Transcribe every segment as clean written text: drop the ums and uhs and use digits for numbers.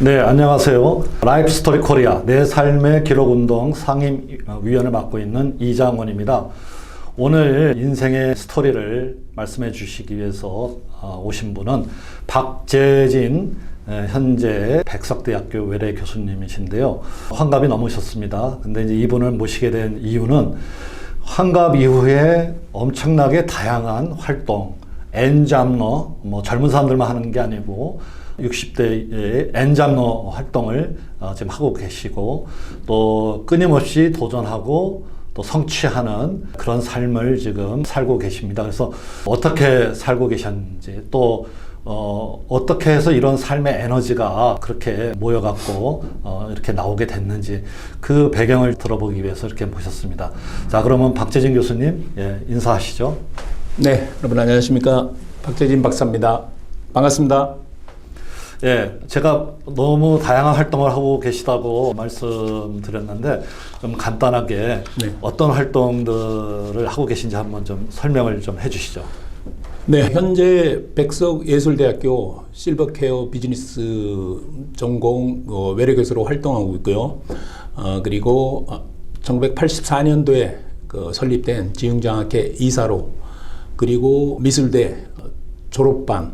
네, 안녕하세요. 라이프 스토리 코리아 내 삶의 기록 운동 상임위원을 맡고 있는 이장원입니다. 오늘 인생의 스토리를 말씀해 주시기 위해서 오신 분은 박재진 현재 백석대학교 외래 교수님이신데요. 환갑이 넘으셨습니다. 근데 이제 이분을 모시게 된 이유는 환갑 이후에 엄청나게 다양한 활동, 엔잡러, 젊은 사람들만 하는 게 아니고 60대의 엔잡러 활동을 지금 하고 계시고 또 끊임없이 도전하고 또 성취하는 그런 삶을 지금 살고 계십니다. 그래서 어떻게 살고 계셨는지 또 어떻게 해서 이런 삶의 에너지가 그렇게 모여갖고 이렇게 나오게 됐는지 그 배경을 들어보기 위해서 이렇게 모셨습니다. 자, 그러면 박재진 교수님, 인사하시죠. 네, 여러분 안녕하십니까. 박재진 박사입니다. 반갑습니다. 예, 제가 너무 다양한 활동을 하고 계시다고 말씀드렸는데 좀 간단하게 네. 어떤 활동들을 하고 계신지 한번 좀 설명을 좀 해주시죠. 네, 현재 백석예술대학교 실버케어 비즈니스 전공 외래교수로 활동하고 있고요. 그리고 1984년도에 설립된 지흥장학회 이사로, 그리고 미술대 졸업반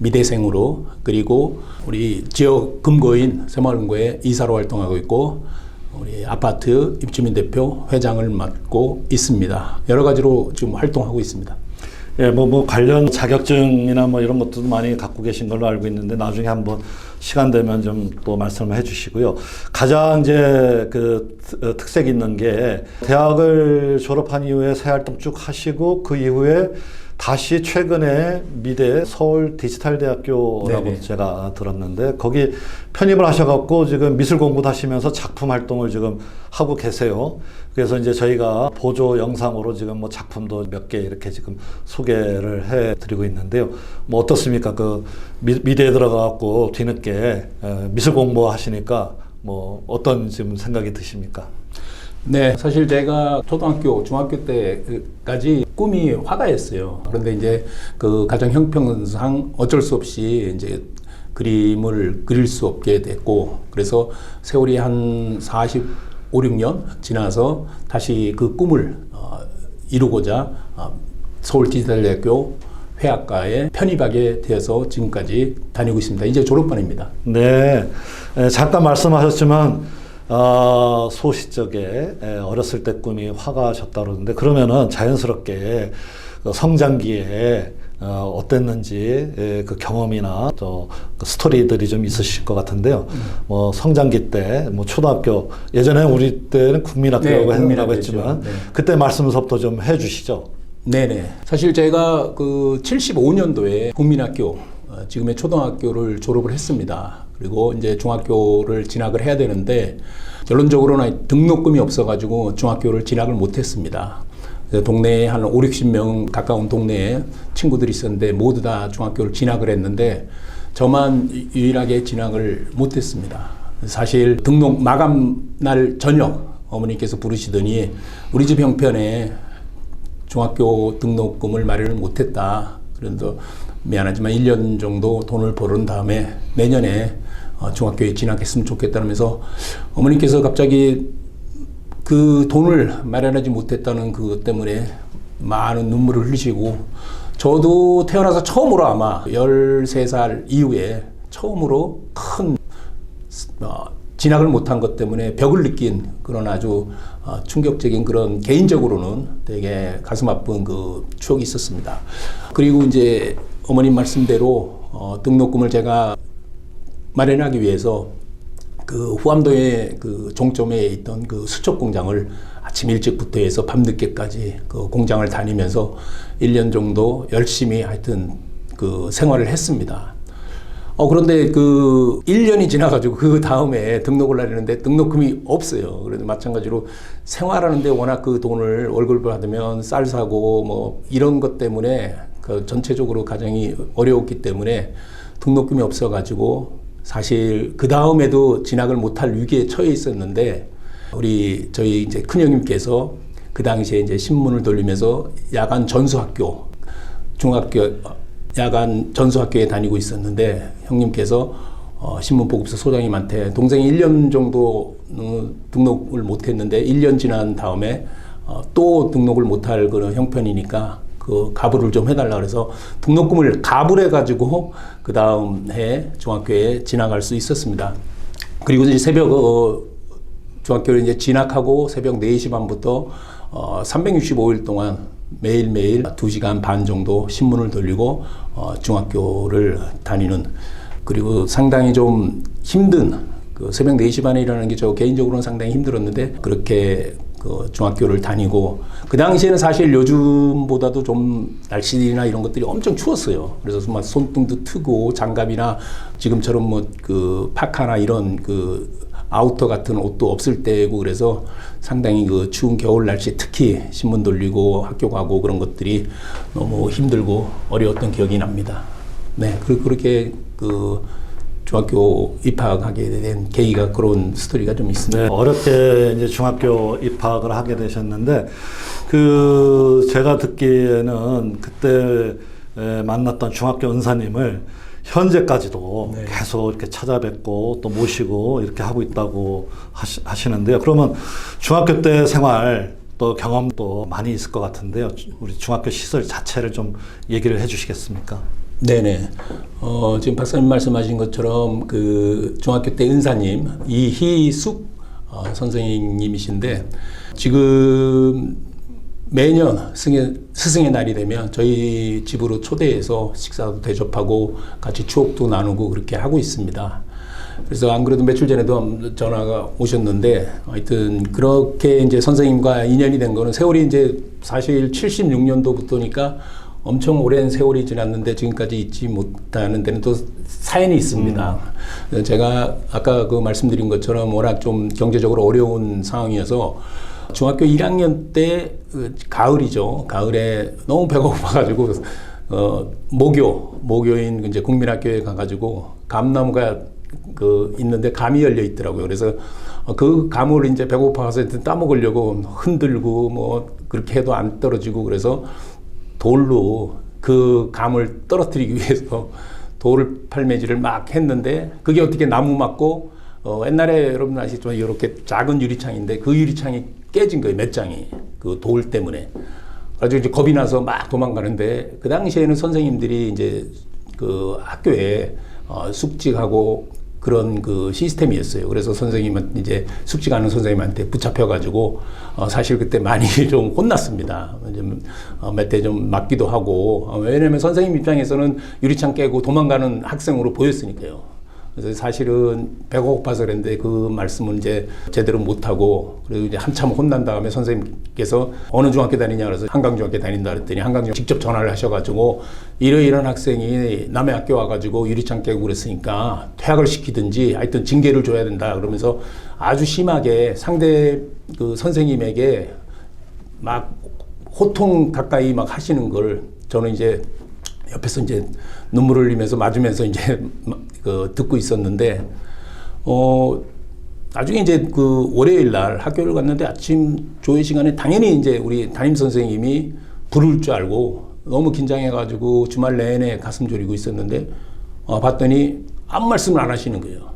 미대생으로, 그리고 우리 지역 금고인 새마을금고의 이사로 활동하고 있고, 우리 아파트 입주민 대표 회장을 맡고 있습니다. 여러 가지로 지금 활동하고 있습니다. 예, 관련 자격증이나 이런 것도 많이 갖고 계신 걸로 알고 있는데 나중에 한번 시간 되면 좀 또 말씀을 해주시고요. 가장 이제 그 특색 있는 게 대학을 졸업한 이후에 새 활동 쭉 하시고 그 이후에 다시 최근에 미대 서울 디지털대학교라고 네네. 제가 들었는데 거기 편입을 하셔갖고 지금 미술 공부도 하시면서 작품 활동을 지금 하고 계세요. 그래서 이제 저희가 보조 영상으로 지금 작품도 몇 개 이렇게 지금 소개를 해드리고 있는데요. 어떻습니까? 그 미대에 들어가갖고 뒤늦게 미술 공부 하시니까 어떤 지금 생각이 드십니까? 네, 사실 제가 초등학교, 중학교 때까지 꿈이 화가였어요. 그런데 이제 그 가정 형편상 어쩔 수 없이 이제 그림을 그릴 수 없게 됐고, 그래서 세월이 한 45, 6년 지나서 다시 그 꿈을 이루고자 서울 디지털대학교 회화과에 편입하게 되어서 지금까지 다니고 있습니다. 이제 졸업반입니다. 네, 잠깐 말씀하셨지만 소시적에 어렸을 때 꿈이 화가셨다 그러는데 그러면은 자연스럽게 성장기에 어땠는지 그 경험이나 또 그 스토리들이 좀 있으실 것 같은데요. 성장기 때 초등학교 예전에 우리 때는 국민학교라고 국민학교죠. 했지만 네. 그때 말씀부터 좀 해주시죠. 네네. 사실 제가 그 75년도에 국민학교, 지금의 초등학교를 졸업을 했습니다. 그리고 이제 중학교를 진학을 해야 되는데 결론적으로는 등록금이 없어가지고 중학교를 진학을 못했습니다. 동네에 한 5, 60명 가까운 동네에 친구들이 있었는데 모두 다 중학교를 진학을 했는데 저만 유일하게 진학을 못했습니다. 사실 등록 마감 날 저녁 어머니께서 부르시더니 우리 집 형편에 중학교 등록금을 마련을 못했다. 그래서 미안하지만 1년 정도 돈을 벌은 다음에 내년에 중학교에 진학했으면 좋겠다면서 어머니께서 갑자기 그 돈을 마련하지 못했다는 그것 때문에 많은 눈물을 흘리시고, 저도 태어나서 처음으로 아마 13살 이후에 처음으로 큰 진학을 못한 것 때문에 벽을 느낀 그런 아주 충격적인 그런 개인적으로는 되게 가슴 아픈 그 추억이 있었습니다. 그리고 이제 어머님 말씀대로 등록금을 제가 마련하기 위해서 그 후암동의 그 종점에 있던 그 수첩 공장을 아침 일찍부터 해서 밤늦게까지 그 공장을 다니면서 1년 정도 열심히 하여튼 그 생활을 했습니다. 그런데 그 1년이 지나가지고 그 다음에 등록을 하려는데 등록금이 없어요. 그래서 마찬가지로 생활하는데 워낙 그 돈을 월급을 받으면 쌀 사고 이런 것 때문에 그 전체적으로 가정이 어려웠기 때문에 등록금이 없어가지고 사실 그 다음에도 진학을 못할 위기에 처해 있었는데 저희 이제 큰형님께서 그 당시에 이제 신문을 돌리면서 야간 전수학교, 중학교 야간 전수학교에 다니고 있었는데 형님께서 신문보급소 소장님한테 동생이 1년 정도 등록을 못했는데 1년 지난 다음에 또 등록을 못할 그런 형편이니까 그 가불을 좀 해달라 그래서 등록금을 가불해가지고 그 다음 해 중학교에 진학할 수 있었습니다. 그리고 이제 새벽 중학교를 이제 진학하고 새벽 4시 반부터 365일 동안 매일매일 2시간 반 정도 신문을 돌리고 중학교를 다니는, 그리고 상당히 좀 힘든 그 새벽 4시 반에 일어나는 게 저 개인적으로는 상당히 힘들었는데 그렇게 그 중학교를 다니고, 그 당시에는 사실 요즘보다도 좀 날씨나 이런 것들이 엄청 추웠어요. 그래서 막 손등도 트고 장갑이나 지금처럼 뭐 그 파카나 이런 그 아우터 같은 옷도 없을 때고, 그래서 상당히 그 추운 겨울 날씨 특히 신문 돌리고 학교 가고 그런 것들이 너무 힘들고 어려웠던 기억이 납니다. 네, 그렇게 그 중학교 입학하게 된 계기가 그런 스토리가 좀 있습니다. 네, 어렵게 이제 중학교 입학을 하게 되셨는데, 제가 듣기에는 그때 만났던 중학교 은사님을 현재까지도 네. 계속 이렇게 찾아뵙고 또 모시고 이렇게 하고 있다고 하시는데요. 그러면 중학교 때 생활 또 경험도 많이 있을 것 같은데요. 우리 중학교 시설 자체를 좀 얘기를 해 주시겠습니까? 네네. 지금 박사님 말씀하신 것처럼 그 중학교 때 은사님 이희숙 선생님이신데, 지금 매년 스승의 날이 되면 저희 집으로 초대해서 식사도 대접하고 같이 추억도 나누고 그렇게 하고 있습니다. 그래서 안 그래도 며칠 전에도 전화가 오셨는데, 하여튼 그렇게 이제 선생님과 인연이 된 거는 세월이 이제 사실 76년도부터니까 엄청 오랜 세월이 지났는데 지금까지 잊지 못하는 데는 또 사연이 있습니다. 제가 아까 그 말씀드린 것처럼 워낙 좀 경제적으로 어려운 상황이어서 중학교 1학년 때 가을이죠. 가을에 너무 배가 고파가지고 모교인 이제 국민학교에 가가지고 감나무가 그 있는데 감이 열려 있더라고요. 그래서 그 감을 이제 배고파서 따먹으려고 흔들고 뭐 그렇게 해도 안 떨어지고, 그래서 돌로 그 감을 떨어뜨리기 위해서 돌 팔매질을 막 했는데, 그게 어떻게 나무 맞고 옛날에 여러분 아시죠? 이렇게 작은 유리창인데 그 유리창이 깨진 거예요. 몇 장이 그 돌 때문에. 그래서 이제 겁이 나서 막 도망가는데, 그 당시에는 선생님들이 이제 그 학교에 숙직하고 그런 그 시스템이었어요. 그래서 선생님은 이제 숙직하는 선생님한테 붙잡혀가지고 사실 그때 많이 좀 혼났습니다. 몇 대 좀 맞기도 하고, 왜냐면 선생님 입장에서는 유리창 깨고 도망가는 학생으로 보였으니까요. 그래서 사실은 배가 고파서 그랬는데 그 말씀은 이제 제대로 못하고, 그리고 이제 한참 혼난 다음에 선생님께서 어느 중학교 다니냐 그래서 한강중학교 다닌다 그랬더니 한강중 직접 전화를 하셔가지고 이런 학생이 남의 학교 와가지고 유리창 깨고 그랬으니까 퇴학을 시키든지 하여튼 징계를 줘야 된다 그러면서 아주 심하게 상대 그 선생님에게 막 호통 가까이 막 하시는 걸 저는 이제 옆에서 이제 눈물을 흘리면서 맞으면서 이제 그 듣고 있었는데, 나중에 이제 그 월요일 날 학교를 갔는데 아침 조회 시간에 당연히 이제 우리 담임 선생님이 부를 줄 알고 너무 긴장해가지고 주말 내내 가슴 졸이고 있었는데, 봤더니 아무 말씀을 안 하시는 거예요.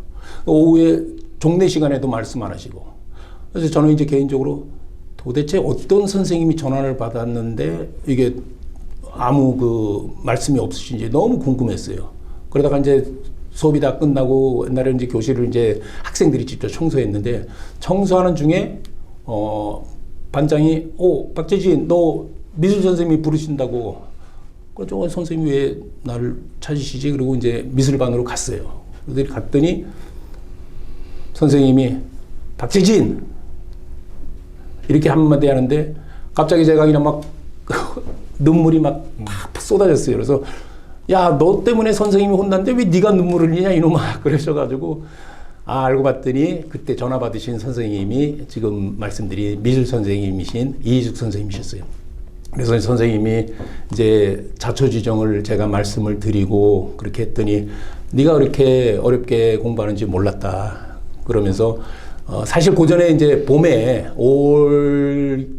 오후에 종례 시간에도 말씀 안 하시고. 그래서 저는 이제 개인적으로 도대체 어떤 선생님이 전화를 받았는데 이게 아무 그 말씀이 없으신지 너무 궁금했어요. 그러다가 이제 수업이 다 끝나고 옛날에 이제 교실을 이제 학생들이 직접 청소했는데, 청소하는 중에 반장이 박재진 너 미술 선생님이 부르신다고. 그래서 선생님이 왜 나를 찾으시지? 그리고 이제 미술반으로 갔어요. 그래서 갔더니 선생님이 박재진 이렇게 한마디 하는데 갑자기 제가 그냥 막 눈물이 막 쏟아졌어요. 그래서 야, 너 때문에 선생님이 혼났는데 왜 네가 눈물을 흘리냐 이놈아 그러셔가지고, 알고 봤더니 그때 전화 받으신 선생님이 지금 말씀드린 미술 선생님이신 이희숙 선생님이셨어요. 그래서 선생님이 이제 자초지종을 제가 말씀을 드리고 그렇게 했더니 네가 그렇게 어렵게 공부하는지 몰랐다 그러면서, 사실 그 전에 이제 봄에 올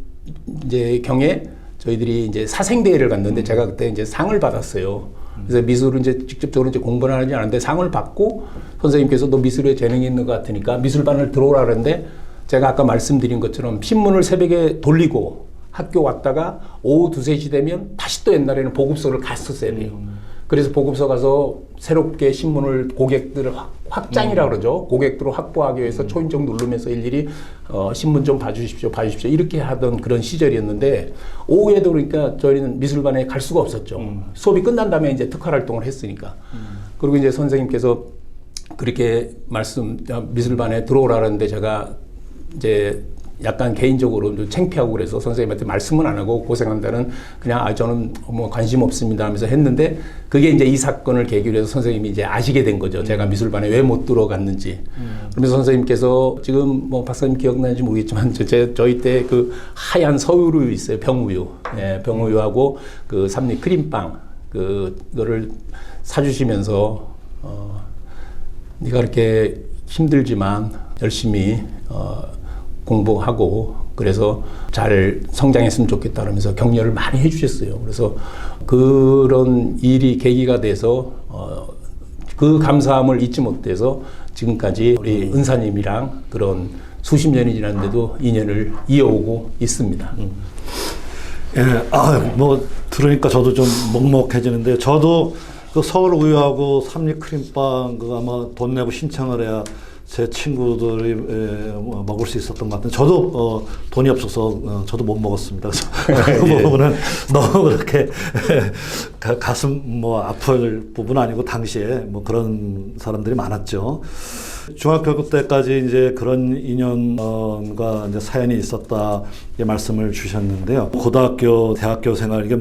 이제 경에 저희들이 이제 사생대회를 갔는데 제가 그때 이제 상을 받았어요. 그래서 미술을 이제 직접적으로 이제 공부를 하지 않았는데 상을 받고 선생님께서 너 미술에 재능이 있는 것 같으니까 미술반을 들어오라 그러는데 제가 아까 말씀드린 것처럼 신문을 새벽에 돌리고 학교 왔다가 오후 2, 3시 되면 다시 또 옛날에는 보급소를 갔었어야 돼요. 그래서 보급소 가서 새롭게 신문을 고객들을 확장이라고 그러죠. 고객들을 확보하기 위해서 초인종 누르면서 일일이 신문 좀 봐주십시오, 봐주십시오. 이렇게 하던 그런 시절이었는데 오후에도 그러니까 저희는 미술반에 갈 수가 없었죠. 수업이 끝난 다음에 이제 특활 활동을 했으니까. 그리고 이제 선생님께서 그렇게 미술반에 들어오라는데 제가 이제 약간 개인적으로 좀 창피하고 그래서 선생님한테 말씀은 안 하고 고생한다는 그냥 저는 뭐 관심 없습니다 하면서 했는데 그게 이제 이 사건을 계기로 해서 선생님이 이제 아시게 된 거죠. 제가 미술반에 왜 못 들어갔는지. 그러면서 선생님께서 지금 뭐 박사님 기억나는지 모르겠지만 저희 때 그 하얀 서우유 있어요. 병우유. 예, 병우유하고 그 삼립 크림빵 그거를 사주시면서 네가 그렇게 힘들지만 열심히 공부하고 그래서 잘 성장했으면 좋겠다 그러면서 격려를 많이 해주셨어요. 그래서 그런 일이 계기가 돼서 그 감사함을 잊지 못해서 지금까지 우리 은사님이랑 그런 수십 년이 지났는데도 인연을 이어오고 있습니다. 예, 뭐 들으니까 저도 좀 먹먹해지는데 저도 그 서울 우유하고 삼립 크림빵 그거 아마 돈 내고 신청을 해야 제 친구들이 먹을 수 있었던 것 같은데 저도 돈이 없어서 저도 못 먹었습니다. 그래서 그 부분은 너무 그렇게 가슴 뭐 아플 부분 아니고 당시에 뭐 그런 사람들이 많았죠. 중학교 때까지 이제 그런 인연과 이제 사연이 있었다 이 말씀을 주셨는데요. 고등학교, 대학교 생활 이게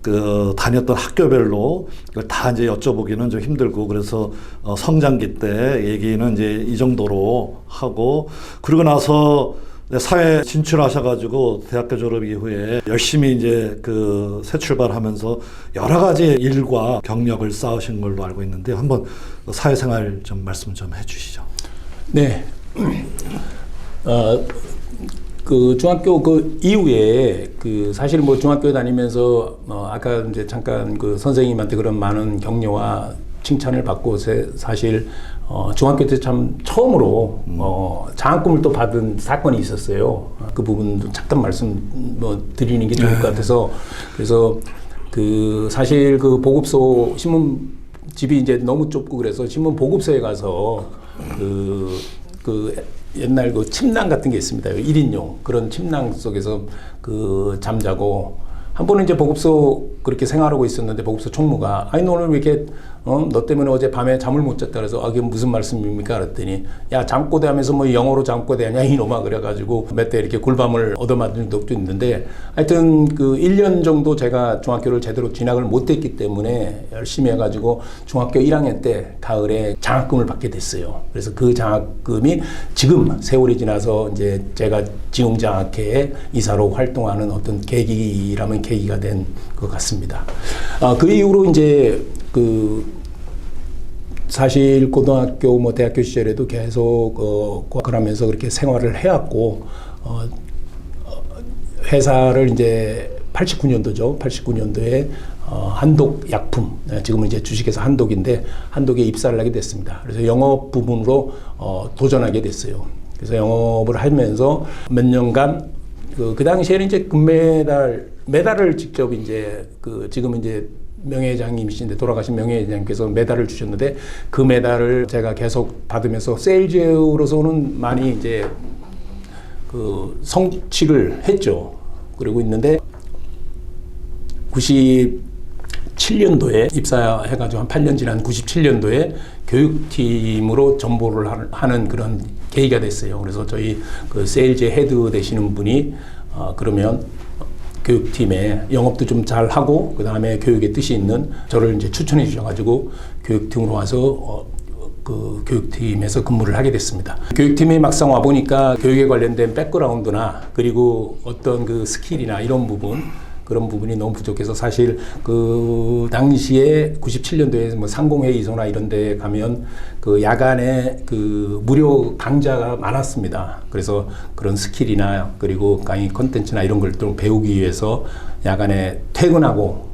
그 다녔던 학교별로 이걸 다 이제 여쭤보기는 좀 힘들고 그래서 성장기 때 얘기는 이제 이 정도로 하고 그러고 나서 사회 진출하셔가지고 대학교 졸업 이후에 열심히 이제 그 새 출발하면서 여러 가지 일과 경력을 쌓으신 걸로 알고 있는데 한번 사회생활 좀 말씀 좀 해주시죠. 네. 그 중학교 그 이후에 그 사실 뭐 중학교 다니면서 아까 이제 잠깐 그 선생님한테 그런 많은 격려와 칭찬을 받고 사실 중학교 때 참 처음으로 장학금을 또 받은 사건이 있었어요. 그 부분도 잠깐 말씀 뭐 드리는 게 좋을 것 같아서 그래서 그 사실 그 보급소 신문 집이 이제 너무 좁고 그래서 신문 보급소에 가서 그 옛날 그 침낭 같은 게 있습니다. 1인용 그런 침낭 속에서 그 잠자고 한 번은 이제 보급소 그렇게 생활하고 있었는데 보급소 총무가 아니 너 오늘 왜 이렇게 너 때문에 어제 밤에 잠을 못 잤다 그래서 그게 무슨 말씀입니까 그랬더니 야 잠꼬대 하면서 뭐 영어로 잠꼬대 하냐 이놈아 그래가지고 몇 대 이렇게 굴밤을 얻어맞은 적도 있는데 하여튼 그 1년 정도 제가 중학교를 제대로 진학을 못했기 때문에 열심히 해가지고 중학교 1학년 때 가을에 장학금을 받게 됐어요. 그래서 그 장학금이 지금 세월이 지나서 이제 제가 지웅장학회에 이사로 활동하는 어떤 계기라면 계기가 된 것 같습니다. 그 이후로 이제 그 사실 고등학교 뭐 대학교 시절에도 계속 과학을 하면서 그렇게 생활을 해왔고 회사를 이제 89년도죠. 89년도에 한독약품 지금은 이제 주식회사 한독인데 한독에 입사를 하게 됐습니다. 그래서 영업 부분으로 도전하게 됐어요. 그래서 영업을 하면서 몇 년간 그 당시에는 이제 메달을 직접 이제 지금 이제 명예회장님이신데 돌아가신 명예회장님께서 메달을 주셨는데 그 메달을 제가 계속 받으면서 세일즈로서는 많이 이제 그 성취를 했죠. 그러고 있는데 97년도에 입사해가지고 한 8년 지난 97년도에 교육팀으로 전보를 하는 그런 계기가 됐어요. 그래서 저희 그 세일즈 헤드 되시는 분이 그러면 교육팀에 영업도 좀 잘 하고 그 다음에 교육에 뜻이 있는 저를 이제 추천해 주셔가지고 교육팀으로 와서 그 교육팀에서 근무를 하게 됐습니다. 교육팀에 막상 와 보니까 교육에 관련된 백그라운드나 그리고 어떤 그 스킬이나 이런 부분 그런 부분이 너무 부족해서 사실 그 당시에 97년도에 뭐 상공회의소나 이런 데 가면 그 야간에 그 무료 강좌가 많았습니다. 그래서 그런 스킬이나 그리고 강의 콘텐츠나 이런 걸 좀 배우기 위해서 야간에 퇴근하고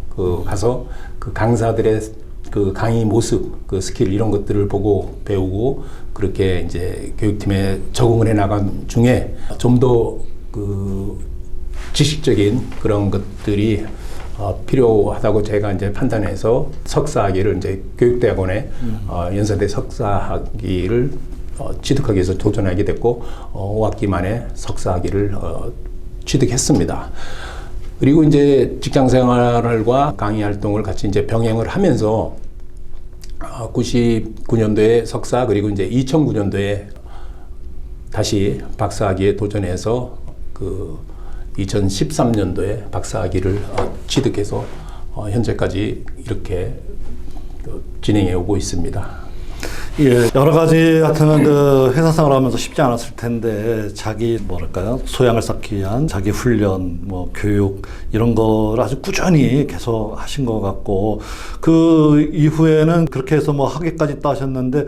가서 그 강사들의 그 강의 모습, 그 스킬 이런 것들을 보고 배우고 그렇게 이제 교육팀에 적응을 해 나간 중에 좀 더 그 지식적인 그런 것들이 필요하다고 제가 이제 판단해서 석사학위를 이제 교육대학원에 연세대 석사학위를 취득하기 위해서 도전하게 됐고 5학기 만에 석사학위를 취득했습니다. 그리고 이제 직장 생활과 강의 활동을 같이 이제 병행을 하면서 99년도에 석사 그리고 이제 2009년도에 다시 박사학위에 도전해서 그 2013년도에 박사학위를 취득해서 현재까지 이렇게 진행해 오고 있습니다. 예, 여러 가지 하여튼 그 회사 생활하면서 쉽지 않았을 텐데 자기 뭐랄까요 소양을 쌓기 위한 자기 훈련, 뭐 교육 이런 거를 아주 꾸준히 계속 하신 것 같고 그 이후에는 그렇게 해서 뭐 학위까지 따셨는데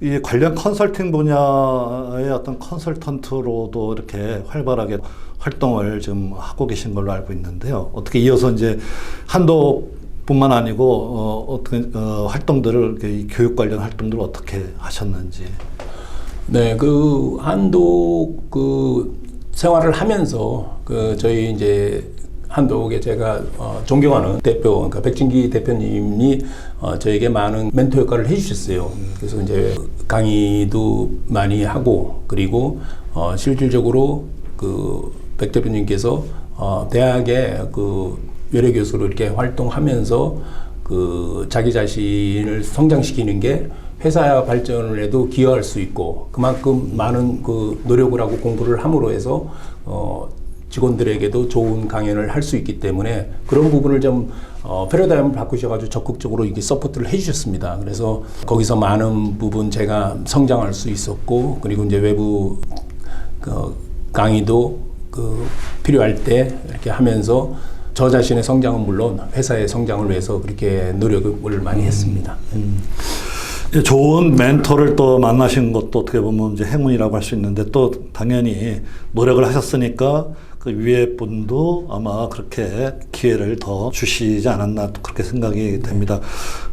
이 관련 컨설팅 분야의 어떤 컨설턴트로도 이렇게 활발하게 활동을 지금 하고 계신 걸로 알고 있는데요. 어떻게 이어서 이제 한독뿐만 아니고 어떤 활동들을 이 교육 관련 활동들을 어떻게 하셨는지. 네, 그 한독 그 생활을 하면서 그 저희 이제 한독에 제가 존경하는 대표, 그러니까 백진기 대표님이 저에게 많은 멘토 역할을 해주셨어요. 그래서 이제 강의도 많이 하고 그리고 실질적으로 그 백 대표님께서 대학에 그 외래 교수로 이렇게 활동하면서 그 자기 자신을 성장시키는 게 회사 발전에도 기여할 수 있고 그만큼 많은 그 노력을 하고 공부를 함으로 해서 직원들에게도 좋은 강연을 할 수 있기 때문에 그런 부분을 좀 패러다임을 바꾸셔가지고 적극적으로 이게 서포트를 해주셨습니다. 그래서 거기서 많은 부분 제가 성장할 수 있었고 그리고 이제 외부 강의도 그 필요할 때 이렇게 하면서 저 자신의 성장은 물론 회사의 성장을 위해서 그렇게 노력을 많이 했습니다. 좋은 멘토를 또 만나신 것도 어떻게 보면 이제 행운이라고 할 수 있는데 또 당연히 노력을 하셨으니까 그 위에 분도 아마 그렇게 기회를 더 주시지 않았나 또 그렇게 생각이 됩니다.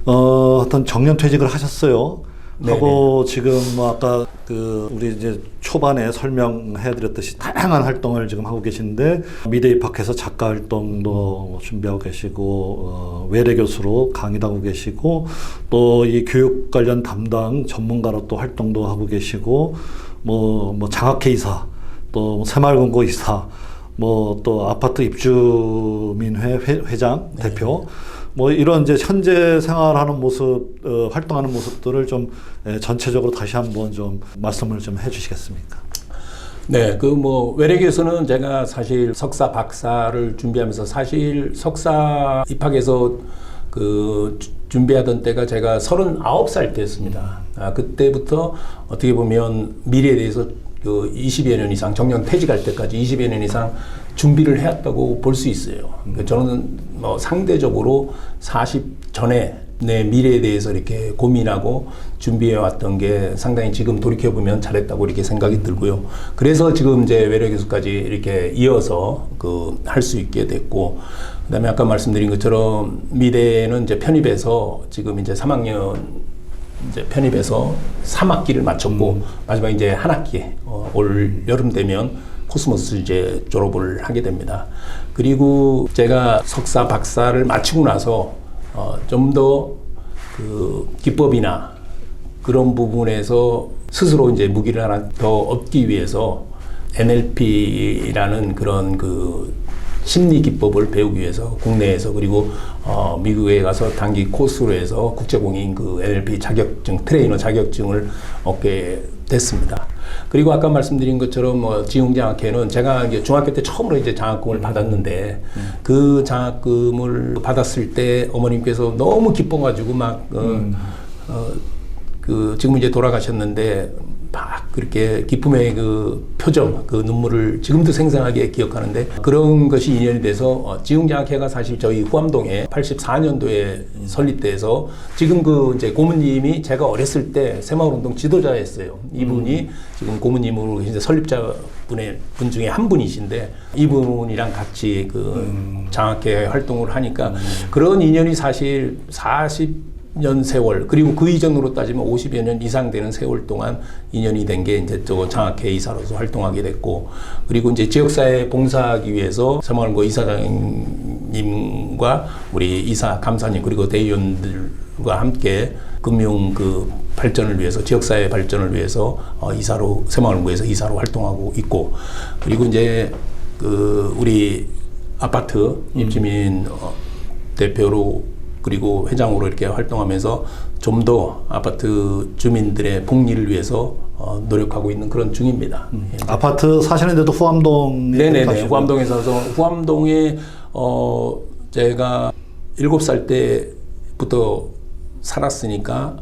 어떤 정년퇴직을 하셨어요. 네네. 하고 지금 뭐 아까 그 우리 이제 초반에 설명해드렸듯이 다양한 활동을 지금 하고 계신데 미대 입학해서 작가 활동도 준비하고 계시고 외래 교수로 강의도 하고 계시고 또 이 교육 관련 담당 전문가로 또 활동도 하고 계시고 뭐 장학회 이사 또 새마을금고 이사 뭐 또 아파트 입주민회 회장 대표 뭐 이런 이제 현재 생활하는 모습, 활동하는 모습들을 좀 전체적으로 다시 한번 좀 말씀을 좀 해주시겠습니까? 네, 그 뭐 외래교수는 제가 사실 석사, 박사를 준비하면서 사실 석사 입학해서 그 준비하던 때가 제가 39살 때였습니다. 그때부터 어떻게 보면 미래에 대해서 그 20여 년 이상 정년 퇴직할 때까지 20여 년 이상 준비를 해왔다고 볼 수 있어요. 저는 뭐 상대적으로 40 전에 내 미래에 대해서 이렇게 고민하고 준비해왔던 게 상당히 지금 돌이켜보면 잘했다고 이렇게 생각이 들고요. 그래서 지금 이제 외래 교수까지 이렇게 이어서 그 할 수 있게 됐고, 그다음에 아까 말씀드린 것처럼 미대는 이제 편입해서 지금 이제 3학년 이제 편입해서 3학기를 마쳤고 마지막 이제 한 학기 올 여름 되면 코스모스 이제 졸업을 하게 됩니다. 그리고 제가 석사, 박사를 마치고 나서 좀 더 그 기법이나 그런 부분에서 스스로 이제 무기를 하나 더 얻기 위해서 NLP라는 그런 그 심리 기법을 배우기 위해서 국내에서 그리고 미국에 가서 단기 코스로 해서 국제공인 그 NLP 자격증, 트레이너 자격증을 얻게 됐습니다. 그리고 아까 말씀드린 것처럼 뭐 지용장학회는 제가 이제 중학교 때 처음으로 이제 장학금을 받았는데 그 장학금을 받았을 때 어머님께서 너무 기뻐가지고 막 그 지금 이제 돌아가셨는데 막 그렇게 기쁨의 그 표정, 그 눈물을 지금도 생생하게 기억하는데 그런 것이 인연이 돼서 지흥장학회가 사실 저희 후암동에 84년도에 설립돼서 지금 그 이제 고모님이 제가 어렸을 때 새마을운동 지도자였어요. 이분이 지금 고모님으로 이제 설립자 분 중에 한 분이신데 이분이랑 같이 그 장학회 활동을 하니까 그런 인연이 사실 40년 세월 그리고 그 이전으로 따지면 50여 년 이상 되는 세월 동안 인연이 된 게 이제 저 장학회 이사로서 활동하게 됐고 그리고 이제 지역사회 봉사하기 위해서 새마을고 이사장님과 우리 이사 감사님 그리고 대의원들과 함께 금융 그 발전을 위해서 지역사회 발전을 위해서 이사로 새마을구에서 이사로 활동하고 있고 그리고 이제 그 우리 아파트 입주민 대표로 그리고 회장으로 이렇게 활동하면서 좀 더 아파트 주민들의 복리를 위해서 노력하고 있는 그런 중입니다. 아파트 사시는데도 후암동에 네네네. 사시고. 후암동에 살아서 후암동에 제가 7살 때부터 살았으니까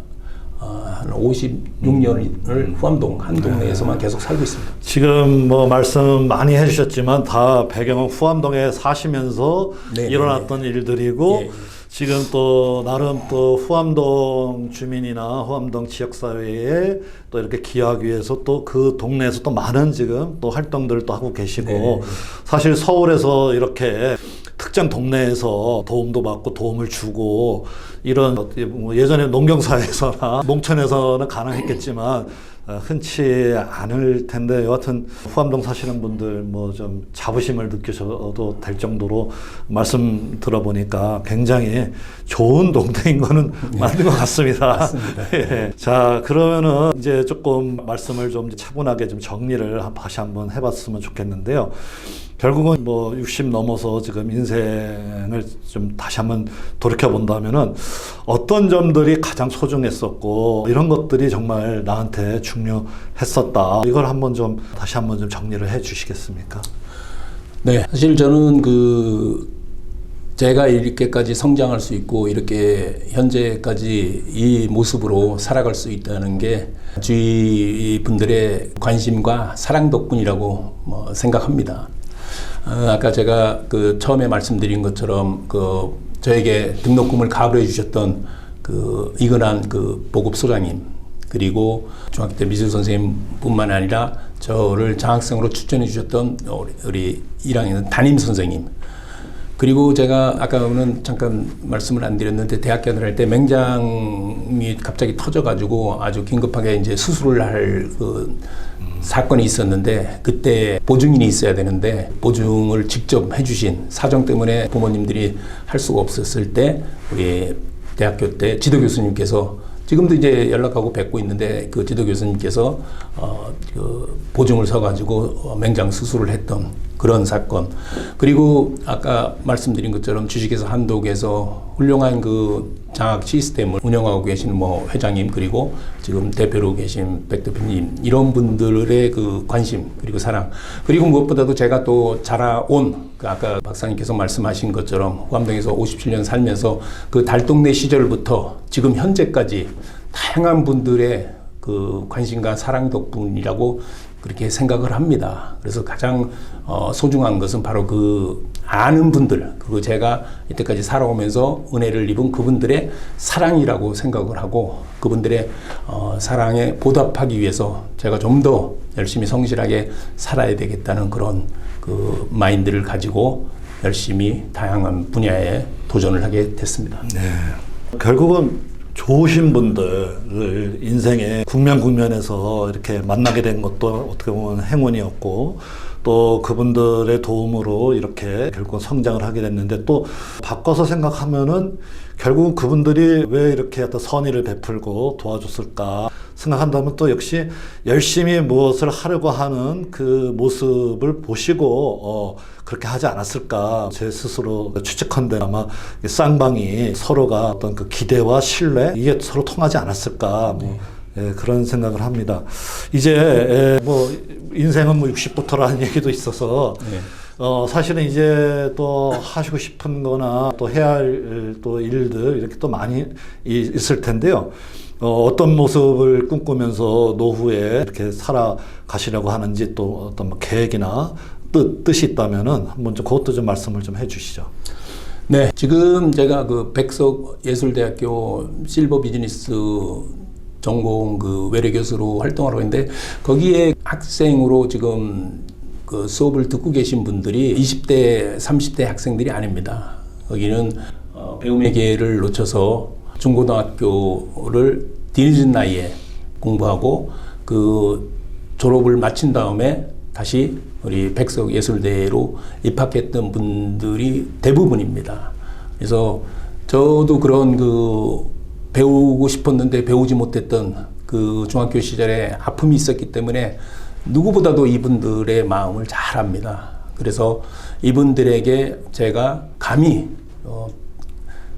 한 56년을 후암동 한 동네에서만 계속 살고 있습니다. 지금 뭐 말씀 많이 해주셨지만 다 배경은 후암동에 사시면서 네, 일어났던 일들이고 예. 지금 또 나름 또 후암동 주민이나 후암동 지역사회에 또 이렇게 기여하기 위해서 또 그 동네에서 또 많은 지금 또 활동들을 또 하고 계시고 네. 사실 서울에서 이렇게 특정 동네에서 도움도 받고 도움을 주고 이런 뭐 예전에 농경사에서나 농촌에서는 가능했겠지만 흔치 않을 텐데 여하튼 후암동 사시는 분들 뭐 좀 자부심을 느끼셔도 될 정도로 말씀 들어보니까 굉장히 좋은 동네인 거는 맞는 것 같습니다. 맞습니다. 예. 자 그러면은 이제 조금 말씀을 좀 차분하게 좀 정리를 다시 한번 해봤으면 좋겠는데요. 결국은 뭐 60 넘어서 지금 인생을 좀 다시 한번 돌이켜 본다면은 어떤 점들이 가장 소중했었고 이런 것들이 정말 나한테 중요했었다. 이걸 한번 좀 다시 한번 좀 정리를 해 주시겠습니까? 네, 사실 저는 제가 이렇게까지 성장할 수 있고 이렇게 현재까지 이 모습으로 살아갈 수 있다는 게 주위 분들의 관심과 사랑 덕분이라고 생각합니다. 아까 제가 처음에 말씀드린 것처럼 저에게 등록금을 가불해 주셨던 이근한 보급소장님 그리고 중학교 때 미술 선생님뿐만 아니라 저를 장학생으로 추천해 주셨던 우리 1학년 담임 선생님 그리고 제가 아까는 잠깐 말씀을 안 드렸는데 대학교 다닐 때 맹장이 갑자기 터져가지고 아주 긴급하게 이제 수술을 할 사건이 있었는데 그때 보증인이 있어야 되는데 보증을 직접 해주신 사정 때문에 부모님들이 할 수가 없었을 때 우리 대학교 때 지도 교수님께서 지금도 이제 연락하고 뵙고 있는데 그 지도 교수님께서 보증을 서가지고 맹장 수술을 했던 그런 사건 그리고 아까 말씀드린 것처럼 주식회사 한독에서 훌륭한 장학 시스템을 운영하고 계시는 회장님 그리고 지금 대표로 계신 백 대표님 이런 분들의 관심 그리고 사랑 그리고 무엇보다도 제가 또 자라온 아까 박사님께서 말씀하신 것처럼 후암동에서 57년 살면서 달동네 시절부터 지금 현재까지 다양한 분들의 관심과 사랑 덕분이라고 그렇게 생각을 합니다. 그래서 가장 소중한 것은 바로 아는 분들 그리고 제가 이때까지 살아오면서 은혜를 입은 그분들의 사랑이라고 생각을 하고 그분들의 사랑에 보답하기 위해서 제가 좀 더 열심히 성실하게 살아야 되겠다는 그런 마인드를 가지고 열심히 다양한 분야에 도전을 하게 됐습니다. 네. 결국은 좋으신 분들을 인생의 국면에서 이렇게 만나게 된 것도 어떻게 보면 행운이었고 또 그분들의 도움으로 이렇게 결국 성장을 하게 됐는데 또 바꿔서 생각하면은 결국은 그분들이 왜 이렇게 어떤 선의를 베풀고 도와줬을까 생각한다면 또 역시 열심히 무엇을 하려고 하는 그 모습을 보시고 그렇게 하지 않았을까 제 스스로 추측한데 아마 쌍방이 서로가 어떤 기대와 신뢰 이게 서로 통하지 않았을까 예, 그런 생각을 합니다. 이제 인생은 60부터라는 얘기도 있어서 사실은 이제 또 하시고 싶은 거나 또 해야 할 또 일들 이렇게 또 많이 있을 텐데요. 어떤 모습을 꿈꾸면서 노후에 이렇게 살아가시려고 하는지 또 어떤 뭐 계획이나 뜻이 있다면은 한번 좀 그것도 좀 말씀을 좀 해주시죠. 네, 지금 제가 그 백석 예술대학교 실버 비즈니스 전공 그 외래 교수로 활동하고 있는데 거기에 학생으로 지금 그 수업을 듣고 계신 분들이 20대, 30대 학생들이 아닙니다. 거기는 배움의 기회를 놓쳐서 중고등학교를 뒤늦은 나이에 공부하고 그 졸업을 마친 다음에 다시 우리 백석 예술대로 입학했던 분들이 대부분입니다. 그래서 저도 그런 그 배우고 싶었는데 배우지 못했던 그 중학교 시절에 아픔이 있었기 때문에 누구보다도 이분들의 마음을 잘 압니다. 그래서 이분들에게 제가 감히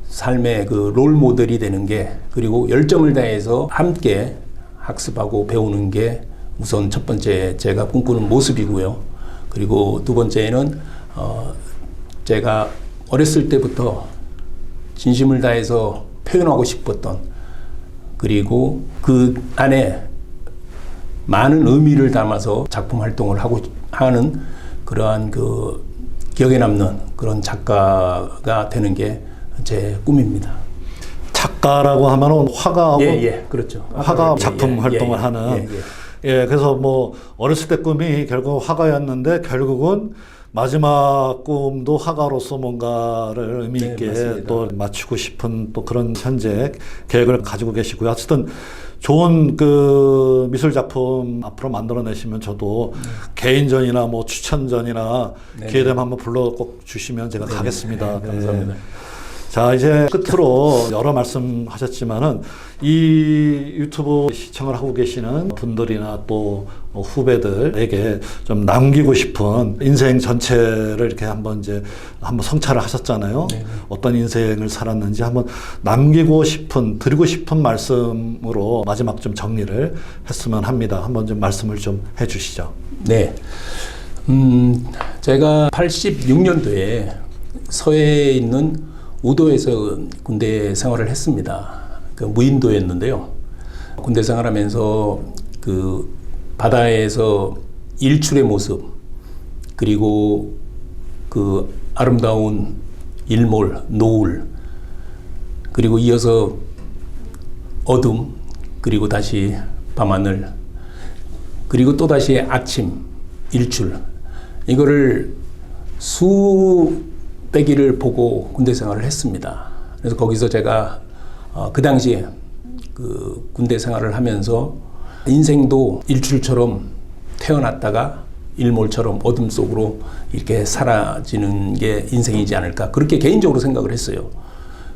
삶의 그 롤 모델이 되는 게, 그리고 열정을 다해서 함께 학습하고 배우는 게 우선 첫 번째 제가 꿈꾸는 모습이고요. 그리고 두 번째는 제가 어렸을 때부터 진심을 다해서 표현하고 싶었던, 그리고 그 안에 많은 의미를 담아서 작품 활동을 하는 그러한 그 기억에 남는 그런 작가가 되는 게 제 꿈입니다. 작가라고 하면은 화가하고 그렇죠. 화가 작품 활동을 하는. 그래서 뭐 어렸을 때 꿈이 결국 화가였는데 결국은 마지막 꿈도 화가로서 뭔가를 의미 있게 또 맞추고 싶은 또 그런 현재 계획을 가지고 계시고요. 어쨌든 좋은 그 미술 작품 앞으로 만들어내시면 저도 개인전이나 뭐 추천전이나 기회 되면 한번 불러 꼭 주시면 제가 가겠습니다. 감사합니다. 자, 이제 끝으로 여러 말씀하셨지만은 이 유튜브 시청을 하고 계시는 분들이나 또 후배들에게 좀 남기고 싶은 인생 전체를 이렇게 한번 성찰을 하셨잖아요. 어떤 인생을 살았는지 한번 남기고 싶은, 드리고 싶은 말씀으로 마지막 좀 정리를 했으면 합니다. 한번 좀 말씀을 좀 해주시죠. 네. 제가 86년도에 서해에 있는 우도에서 군대 생활을 했습니다. 그 무인도였는데요. 군대 생활하면서 그 바다에서 일출의 모습, 그리고 그 아름다운 일몰, 노을, 그리고 이어서 어둠, 그리고 다시 밤하늘, 그리고 또 다시 아침, 일출, 이거를 수백일을 보고 군대 생활을 했습니다. 그래서 거기서 제가 그 당시에 그 군대 생활을 하면서 인생도 일출처럼 태어났다가 일몰처럼 어둠 속으로 이렇게 사라지는 게 인생이지 않을까, 그렇게 개인적으로 생각을 했어요.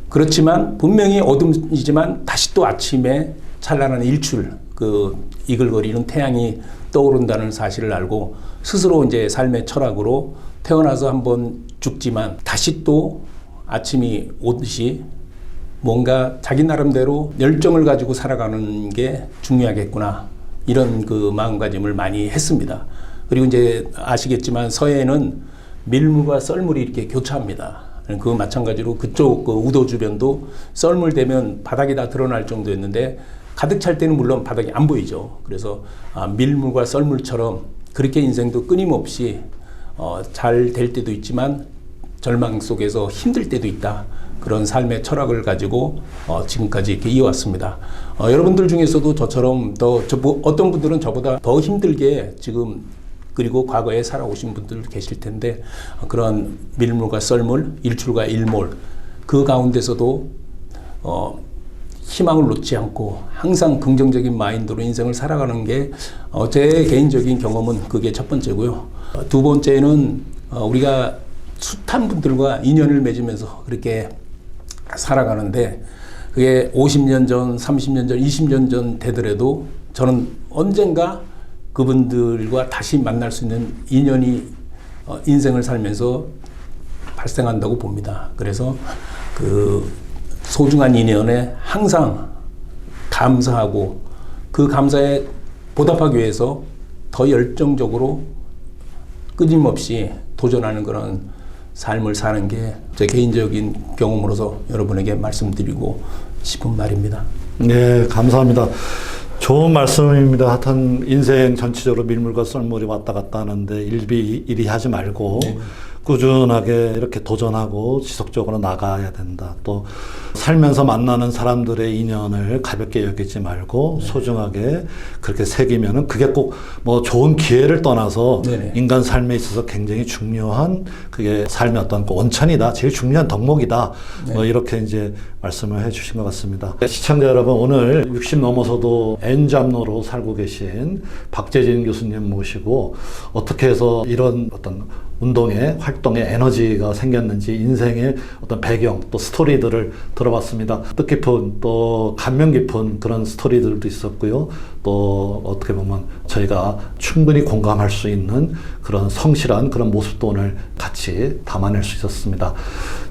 그렇지만 분명히 어둠이지만 다시 또 아침에 찬란한 일출, 그 이글거리는 태양이 떠오른다는 사실을 알고 스스로 이제 삶의 철학으로 태어나서 한번 죽지만 다시 또 아침이 오듯이 뭔가 자기 나름대로 열정을 가지고 살아가는 게 중요하겠구나, 이런 그 마음가짐을 많이 했습니다. 그리고 이제 아시겠지만 서해에는 밀물과 썰물이 이렇게 교차합니다. 그 마찬가지로 그쪽 그 우도 주변도 썰물 되면 바닥이 다 드러날 정도였는데 가득 찰 때는 물론 바닥이 안 보이죠. 그래서 밀물과 썰물처럼 그렇게 인생도 끊임없이 잘 될 때도 있지만 절망 속에서 힘들 때도 있다, 그런 삶의 철학을 가지고 지금까지 이렇게 이어왔습니다. 여러분들 중에서도 저처럼 어떤 분들은 저보다 더 힘들게 지금 그리고 과거에 살아오신 분들 계실 텐데, 그런 밀물과 썰물, 일출과 일몰, 그 가운데서도 희망을 놓지 않고 항상 긍정적인 마인드로 인생을 살아가는 게 제 개인적인 경험은 그게 첫 번째고요. 두 번째는 우리가 숱한 분들과 인연을 맺으면서 그렇게 살아가는데, 그게 50년 전, 30년 전, 20년 전 되더라도 저는 언젠가 그분들과 다시 만날 수 있는 인연이 인생을 살면서 발생한다고 봅니다. 그래서 그 소중한 인연에 항상 감사하고 그 감사에 보답하기 위해서 더 열정적으로 끊임없이 도전하는 그런 삶을 사는 게 제 개인적인 경험으로서 여러분에게 말씀드리고 싶은 말입니다. 네, 감사합니다. 좋은 말씀입니다. 하여튼 인생 전체적으로 밀물과 썰물이 왔다 갔다 하는데 일비 하지 말고 꾸준하게 이렇게 도전하고 지속적으로 나가야 된다. 또 살면서 만나는 사람들의 인연을 가볍게 여기지 말고 소중하게 그렇게 새기면은 그게 꼭 뭐 좋은 기회를 떠나서 네네. 인간 삶에 있어서 굉장히 중요한 그게 삶의 어떤 그 원천이다. 제일 중요한 덕목이다. 뭐 이렇게 이제 말씀을 해 주신 것 같습니다. 시청자 여러분, 오늘 60 넘어서도 N잡로로 살고 계신 박재진 교수님 모시고 어떻게 해서 이런 어떤 운동에 활동에 에너지가 생겼는지 인생의 어떤 배경 또 스토리들을 들어봤습니다. 뜻깊은 또 감명 깊은 그런 스토리들도 있었고요. 또 어떻게 보면 저희가 충분히 공감할 수 있는 그런 성실한 그런 모습도 오늘 같이 담아낼 수 있었습니다.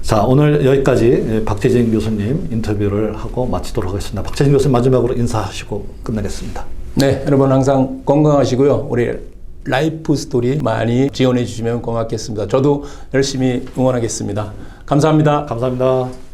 자, 오늘 여기까지 박재진 교수님 인터뷰를 하고 마치도록 하겠습니다. 박재진 교수님 마지막으로 인사하시고 끝내겠습니다. 네, 여러분 항상 건강하시고요. 우리 라이프 스토리 많이 지원해 주시면 고맙겠습니다. 저도 열심히 응원하겠습니다. 감사합니다. 감사합니다.